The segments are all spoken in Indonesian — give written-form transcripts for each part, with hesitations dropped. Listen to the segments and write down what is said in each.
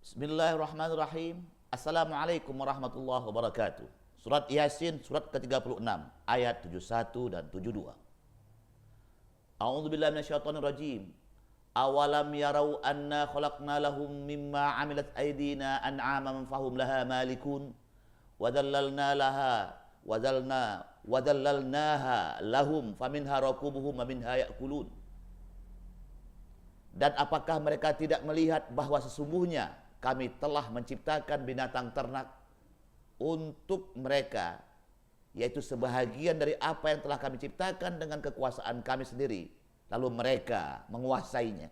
Bismillahirrahmanirrahim. Assalamualaikum warahmatullahi wabarakatuh. Surat Yasin, surat ke-36, ayat 71 dan 72. A'udzubillahi minasyaitonirrajim. Awalam yarau anna khalaqna lahum mimma amilat aydina an'aman fahum laha malikun wa dhallalnaha lahum faminha rakubuhum wa minha ya'kulun. Dan apakah mereka tidak melihat bahwa sesungguhnya kami telah menciptakan binatang ternak untuk mereka, yaitu sebahagian dari apa yang telah kami ciptakan dengan kekuasaan kami sendiri, lalu mereka menguasainya.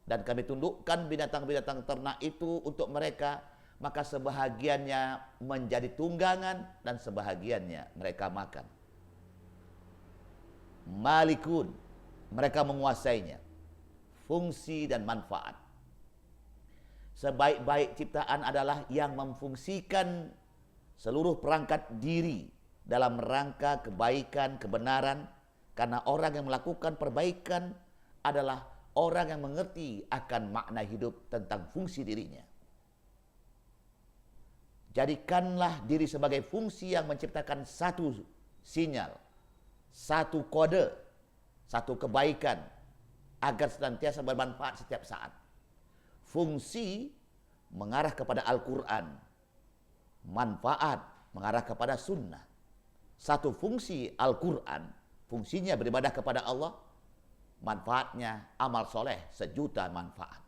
Dan kami tundukkan binatang-binatang ternak itu untuk mereka, maka sebahagiannya menjadi tunggangan dan sebahagiannya mereka makan. Malikun, mereka menguasainya. Fungsi dan manfaat. Sebaik-baik ciptaan adalah yang memfungsikan seluruh perangkat diri dalam rangka kebaikan, kebenaran, karena orang yang melakukan perbaikan adalah orang yang mengerti akan makna hidup tentang fungsi dirinya. Jadikanlah diri sebagai fungsi yang menciptakan satu sinyal, satu kode, satu kebaikan, agar senantiasa bermanfaat setiap saat. Fungsi mengarah kepada Al-Quran, manfaat mengarah kepada sunnah. Satu fungsi Al-Quran, fungsinya beribadah kepada Allah, manfaatnya amal soleh sejuta manfaat.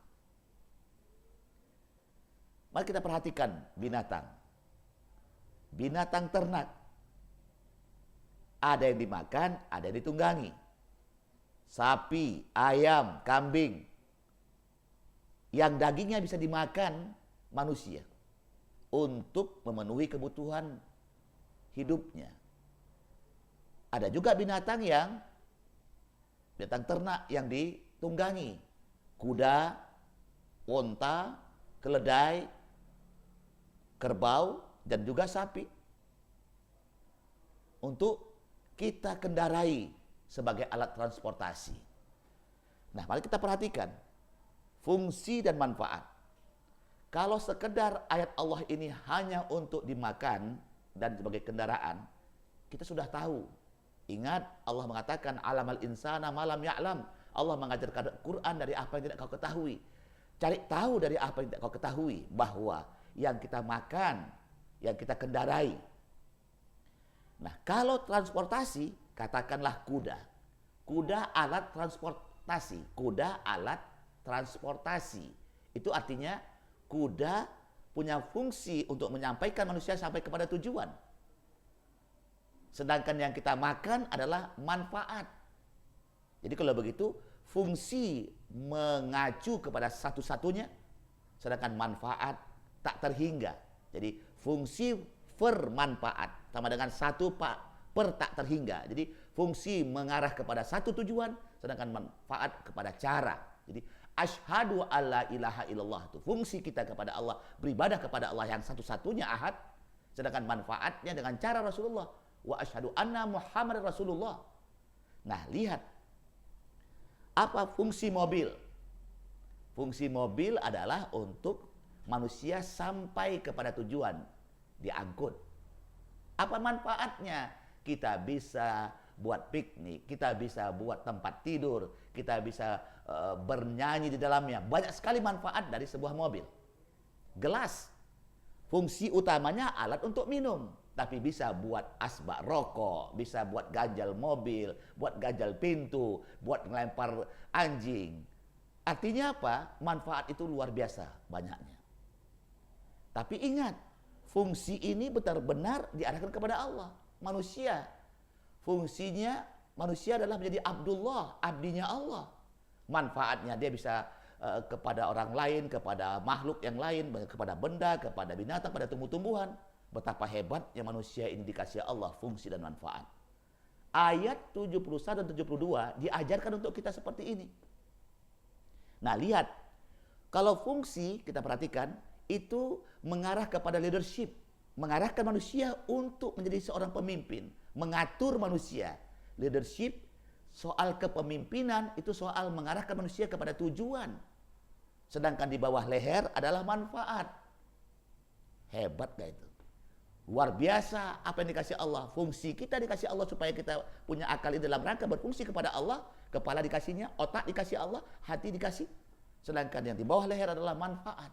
Mari kita perhatikan binatang. Binatang ternak. Ada yang dimakan, ada yang ditunggangi. Sapi, ayam, kambing. Yang dagingnya bisa dimakan manusia untuk memenuhi kebutuhan hidupnya. Ada juga binatang ternak yang ditunggangi. Kuda, onta, keledai, kerbau, dan juga sapi. Untuk kita kendarai sebagai alat transportasi. Nah, mari kita perhatikan fungsi dan manfaat. Kalau sekedar ayat Allah ini hanya untuk dimakan dan sebagai kendaraan, kita sudah tahu. Ingat, Allah mengatakan alamal insana malam ya'lam. Allah mengajarkan Quran dari apa yang tidak kau ketahui. Cari tahu dari apa yang tidak kau ketahui, bahwa yang kita makan, yang kita kendarai. Nah, kalau transportasi, katakanlah kuda. Kuda alat transportasi. Kuda alat transportasi. Itu artinya kuda punya fungsi untuk menyampaikan manusia sampai kepada tujuan. Sedangkan yang kita makan adalah manfaat. Jadi kalau begitu, fungsi mengacu kepada satu-satunya, sedangkan manfaat tak terhingga. Jadi fungsi bermanfaat sama dengan satu per tak terhingga. Jadi fungsi mengarah kepada satu tujuan, sedangkan manfaat kepada cara. Jadi asyhadu alla ilaha illallah, itu fungsi kita kepada Allah, beribadah kepada Allah yang satu-satunya ahad, sedangkan manfaatnya dengan cara Rasulullah. Wa asyhadu anna Muhammad Rasulullah. Nah, lihat apa fungsi mobil. Fungsi mobil adalah untuk manusia sampai kepada tujuan, diangkut. Apa manfaatnya? Kita bisa buat piknik, kita bisa buat tempat tidur, kita bisa bernyanyi di dalamnya. Banyak sekali manfaat dari sebuah mobil. Gelas, fungsi utamanya alat untuk minum, tapi bisa buat asbak rokok, bisa buat ganjal mobil, buat ganjal pintu, buat ngelempar anjing. Artinya apa? Manfaat itu luar biasa banyaknya. Tapi ingat, fungsi ini benar-benar diarahkan kepada Allah. Manusia, fungsinya manusia adalah menjadi Abdullah, abdinya Allah. Manfaatnya dia bisa kepada orang lain, kepada makhluk yang lain, kepada benda, kepada binatang, pada tumbuh-tumbuhan. Betapa hebatnya manusia ini dikasih Allah fungsi dan manfaat. Ayat 71 dan 72 diajarkan untuk kita seperti ini. Nah, lihat. Kalau fungsi kita perhatikan itu mengarah kepada leadership, mengarahkan manusia untuk menjadi seorang pemimpin, mengatur manusia. Leadership, soal kepemimpinan itu soal mengarahkan manusia kepada tujuan. sedangkan di bawah leher adalah manfaat. Hebat gak itu? Luar biasa apa yang dikasih Allah. Fungsi kita dikasih Allah supaya kita punya akal ini dalam rangka berfungsi kepada Allah. Kepala dikasihnya, otak dikasih Allah, hati dikasih. Sedangkan yang di bawah leher adalah manfaat.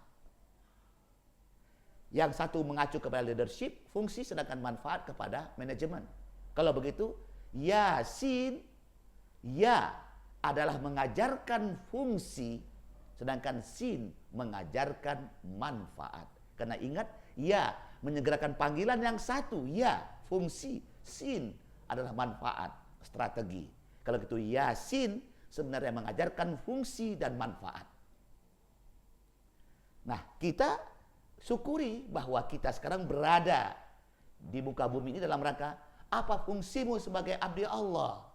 Yang satu mengacu kepada leadership, fungsi, sedangkan manfaat kepada manajemen. Kalau begitu, Yasin, ya adalah mengajarkan fungsi, sedangkan Sin mengajarkan manfaat. Karena ingat, ya menyegerakan panggilan yang satu, ya fungsi, Sin adalah manfaat, strategi. Kalau gitu Yasin sebenarnya mengajarkan fungsi dan manfaat. Nah, kita syukuri bahwa kita sekarang berada di muka bumi ini dalam rangka apa fungsimu sebagai abdi Allah.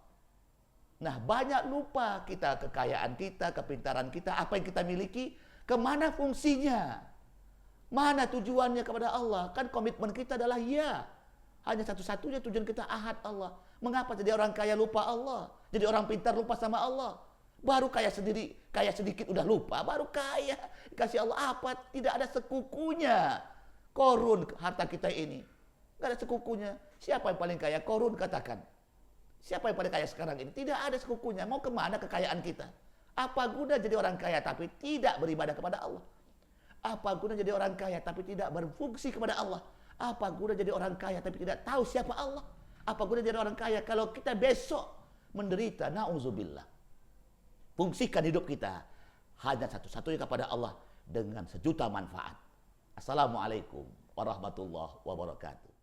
Nah, banyak lupa kita kekayaan kita, kepintaran kita, apa yang kita miliki, kemana fungsinya, mana tujuannya kepada Allah. Kan komitmen kita adalah ya, hanya satu-satunya tujuan kita ahad Allah. Mengapa jadi orang kaya lupa Allah, jadi orang pintar lupa sama Allah? Baru kaya sendiri, kaya sedikit udah lupa, baru kaya. Kasih Allah apa? Tidak ada sekukunya. Korun harta kita ini. Tidak ada sekukunya. Siapa yang paling kaya? Korun katakan. Siapa yang paling kaya sekarang ini? Tidak ada sekukunya. Mau kemana kekayaan kita? Apa guna jadi orang kaya tapi tidak beribadah kepada Allah? Apa guna jadi orang kaya tapi tidak berfungsi kepada Allah? Apa guna jadi orang kaya tapi tidak tahu siapa Allah? Apa guna jadi orang kaya kalau kita besok menderita? Na'udzubillah. Fungsikan hidup kita hanya satu-satunya kepada Allah dengan sejuta manfaat. Assalamualaikum warahmatullahi wabarakatuh.